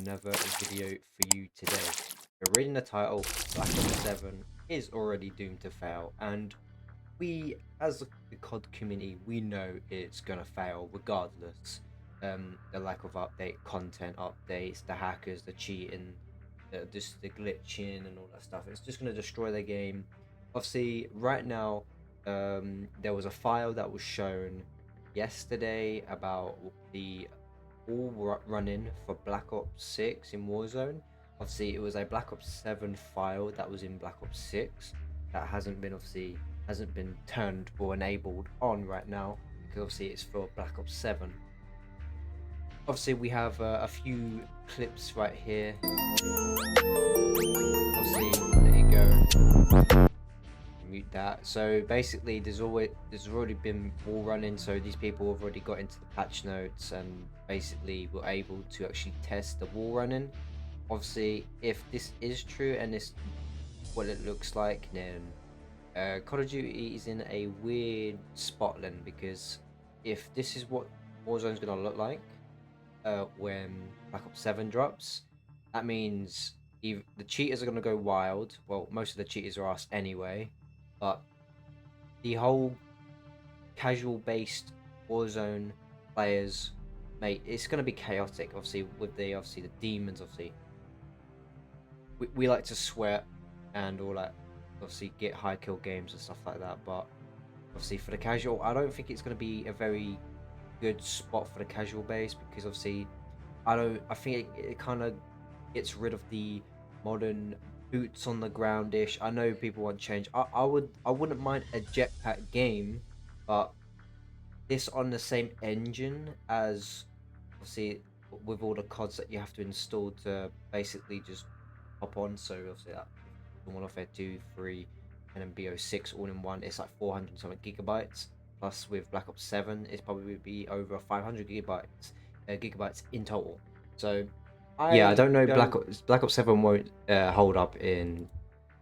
another video for you today. You're reading the title, Black Ops 7 is already doomed to fail, and we, as the COD community, we know it's gonna fail regardless. The lack of content updates, the hackers, the cheating, just the glitching and all that stuff. It's just gonna destroy the game. Obviously, right now, there was a file that was shown yesterday about the running for Black Ops 6 in Warzone. Obviously, it was a Black Ops 7 file that was in Black Ops 6 that hasn't been turned or enabled on right now because obviously it's for Black Ops 7. Obviously, we have a few clips right here. Obviously, there you go. Mute that. So basically, there's already been wall running, so these people have already got into the patch notes and basically were able to actually test the wall running. Obviously, if this is true and this what it looks like, then Call of Duty is in a weird spot then, because if this is what Warzone's gonna look like when Black Ops 7 drops, that means the cheaters are gonna go wild. Well, most of the cheaters are us anyway, but the whole casual based Warzone players, mate, it's gonna be chaotic. Obviously, with the demons. Obviously, we like to sweat and all that. Obviously, get high kill games and stuff like that. But obviously, for the casual, I don't think it's gonna be a very good spot for the casual base, because obviously, I think it kind of gets rid of the modern boots on the ground-ish. I know people want change. I wouldn't mind a jetpack game, but this on the same engine as obviously with all the CODs that you have to install to basically just hop on. So obviously that Modern Warfare 2, 3, and then BO6 all in one, it's like 400 something gigabytes. Plus with Black Ops 7, it's probably be over 500 gigabytes in total. So I don't know. Black Ops 7 won't hold up in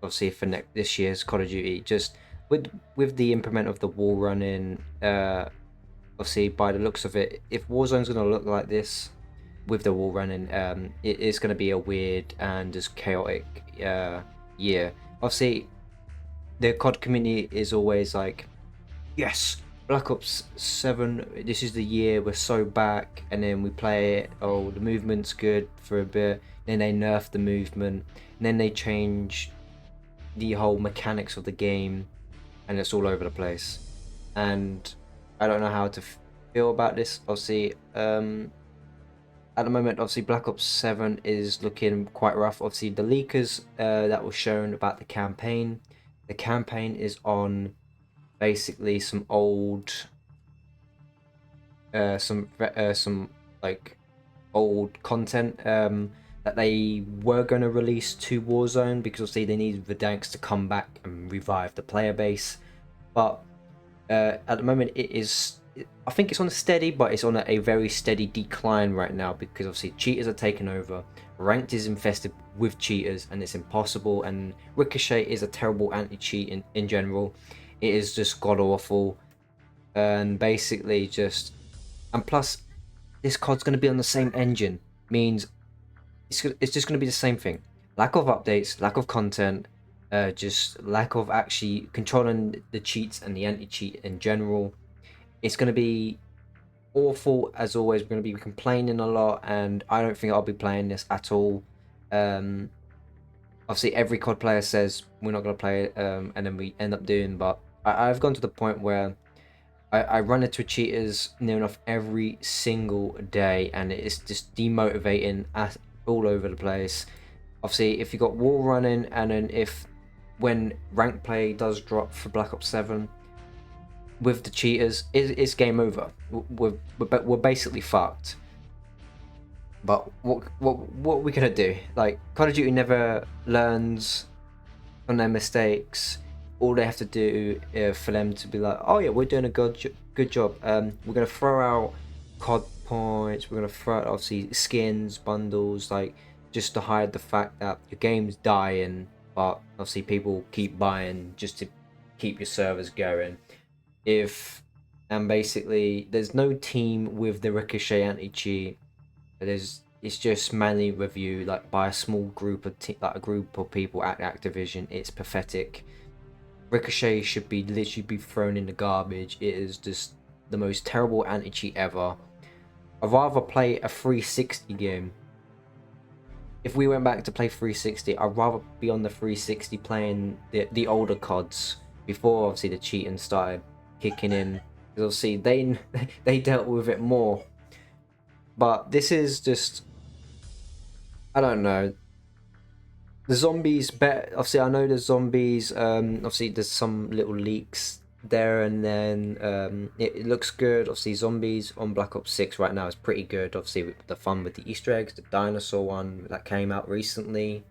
obviously for this year's Call of Duty. Just with the implement of the wall running, obviously by the looks of it, if Warzone's gonna look like this with the wall running, it is gonna be a weird and just chaotic year. Obviously, the COD community is always like, yes, Black Ops 7, this is the year, we're so back, and then we play it, oh, the movement's good for a bit, then they nerf the movement, and then they change the whole mechanics of the game, and it's all over the place. And I don't know how to feel about this. Obviously, at the moment, obviously Black Ops 7 is looking quite rough. Obviously, the leakers that were shown about the campaign is on basically some old some like old content that they were going to release to Warzone, because obviously they need Verdansk to come back and revive the player base. But at the moment I think it's on a steady, but it's on a very steady decline right now, because obviously cheaters are taking over. Ranked is infested with cheaters and it's impossible, and Ricochet is a terrible anti-cheat in general. It is just god awful, and basically just, and plus this COD's going to be on the same engine, means it's just going to be the same thing. Lack of updates, lack of content, just lack of actually controlling the cheats and the anti-cheat in general. It's going to be awful as always. We're going to be complaining a lot, and I don't think I'll be playing this at all. Obviously, every COD player says we're not going to play it, and then we end up doing. But I've gone to the point where I run into cheaters near enough every single day, and it's just demotivating all over the place. Obviously, if you got wall running, and then when rank play does drop for Black Ops 7 with the cheaters, it's game over. We're basically fucked. But what are we gonna do? Like, Call of Duty never learns from their mistakes. All they have to do for them to be like, oh yeah, we're doing a good job. We're gonna throw out COD points. We're gonna throw out obviously skins, bundles, like just to hide the fact that your game's dying. But obviously people keep buying just to keep your servers going. And basically there's no team with the Ricochet anti-cheat. it's just manually reviewed like by a small group of like a group of people at Activision. It's pathetic. Ricochet should be literally be thrown in the garbage. It is just the most terrible anti-cheat ever. I'd rather play a 360 game. If we went back to play 360, I'd rather be on the 360 playing the older CODs before obviously the cheating started kicking in. Because obviously they dealt with it more. But this is just, I don't know. The zombies better. Obviously, I know the zombies. Obviously, there's some little leaks there, and then it looks good. Obviously, zombies on Black Ops 6 right now is pretty good. Obviously, with the fun with the Easter eggs, the dinosaur one that came out recently.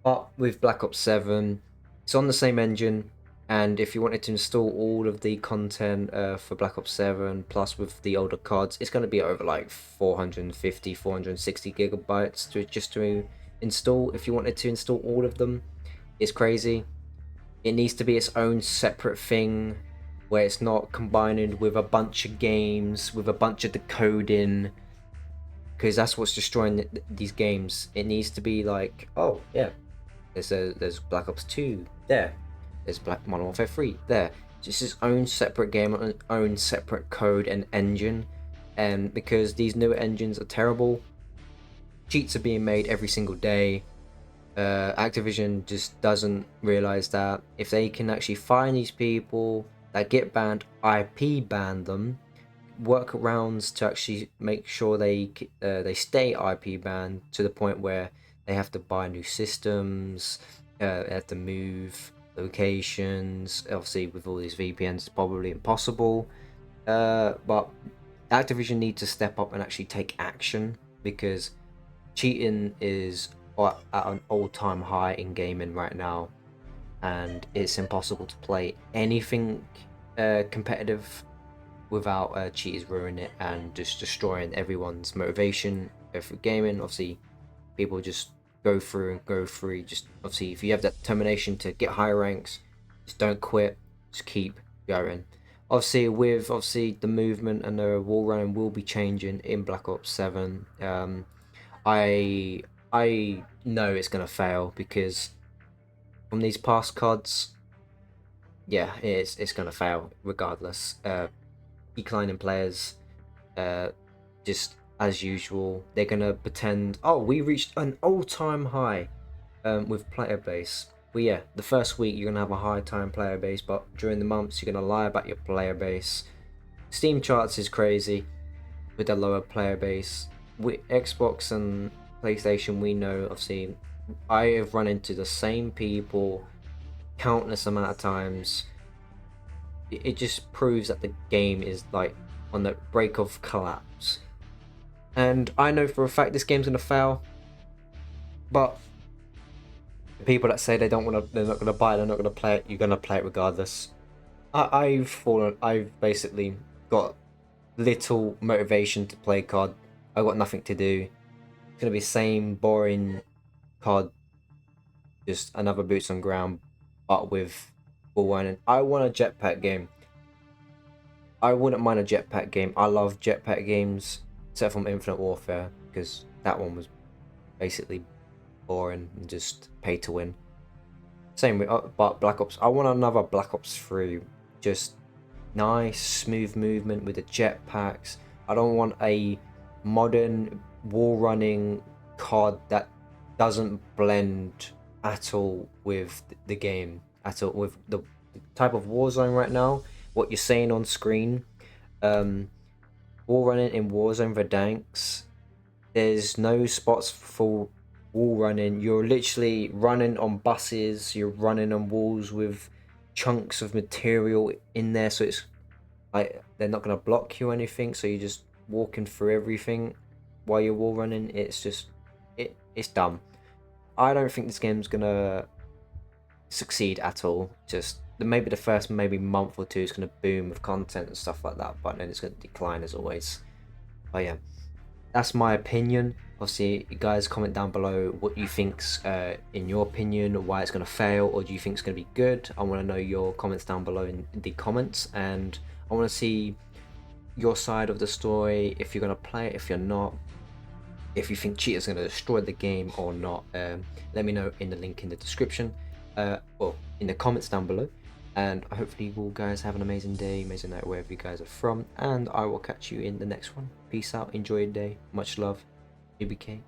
But with Black Ops 7, it's on the same engine. And if you wanted to install all of the content for Black Ops 7 plus with the older CODs, it's going to be over like 450, 460 gigabytes to install. If you wanted to install all of them, it's crazy. It needs to be its own separate thing where it's not combined with a bunch of games, with a bunch of decoding, because that's what's destroying these games. It needs to be like, oh yeah, there's Black Ops 2 there. There's Modern Warfare 3 there. Just its own separate game, own separate code and engine. And because these newer engines are terrible, cheats are being made every single day. Activision just doesn't realize that if they can actually find these people that get banned, IP ban them, workarounds to actually make sure they stay IP banned to the point where they have to buy new systems, they have to move locations. Obviously, with all these VPNs, it's probably impossible. But Activision need to step up and actually take action, because cheating is at an all-time high in gaming right now, and it's impossible to play anything competitive without cheaters ruining it and just destroying everyone's motivation for gaming. Obviously, people just go through and go through. Just obviously, if you have that determination to get higher ranks, just don't quit. Just keep going. Obviously, with the movement and the wall running will be changing in Black Ops 7. I know it's gonna fail, because from these past CODs, yeah, it's gonna fail regardless. Declining players, just as usual, they're gonna pretend, oh, we reached an all-time high with player base. Well, yeah, the first week you're gonna have a high-time player base, but during the months you're gonna lie about your player base. Steam charts is crazy with a lower player base. With Xbox and PlayStation, we know, obviously, I have run into the same people countless amount of times. It just proves that the game is like on the brink of collapse. And I know for a fact this game's gonna fail, but the people that say they're not gonna buy it, they're not gonna play it, you're gonna play it regardless. I've basically got little motivation to play COD. I've got nothing to do. It's gonna be same boring COD, just another boots on ground, but with full running. I want a jetpack game. I wouldn't mind a jetpack game. I love jetpack games, except from Infinite Warfare, because that one was basically boring and just pay to win. Same with but Black Ops. I want another Black Ops 3. Just nice, smooth movement with the jetpacks. I don't want a modern wall running COD that doesn't blend at all with the game, at all with the type of Warzone right now. What you're saying on screen, wall running in Warzone Verdansk, there's no spots for wall running. You're literally running on buses, you're running on walls with chunks of material in there, so it's like they're not going to block you or anything, so you're just walking through everything while you're wall running. It's just it's dumb. I don't think this game's gonna succeed at all. Just maybe the first month or two is gonna boom with content and stuff like that, but then it's gonna decline as always. But yeah, that's my opinion. Obviously, you guys comment down below what you think's in your opinion, why it's gonna fail, or do you think it's gonna be good? I want to know your comments down below in the comments, and I want to see your side of the story, if you're gonna play it, if you're not. if you think cheaters are going to destroy the game or not, let me know in the link in the description, well, in the comments down below. And hopefully you all guys have an amazing day, amazing night, wherever you guys are from, and I will catch you in the next one. Peace out, enjoy your day, much love, BBK.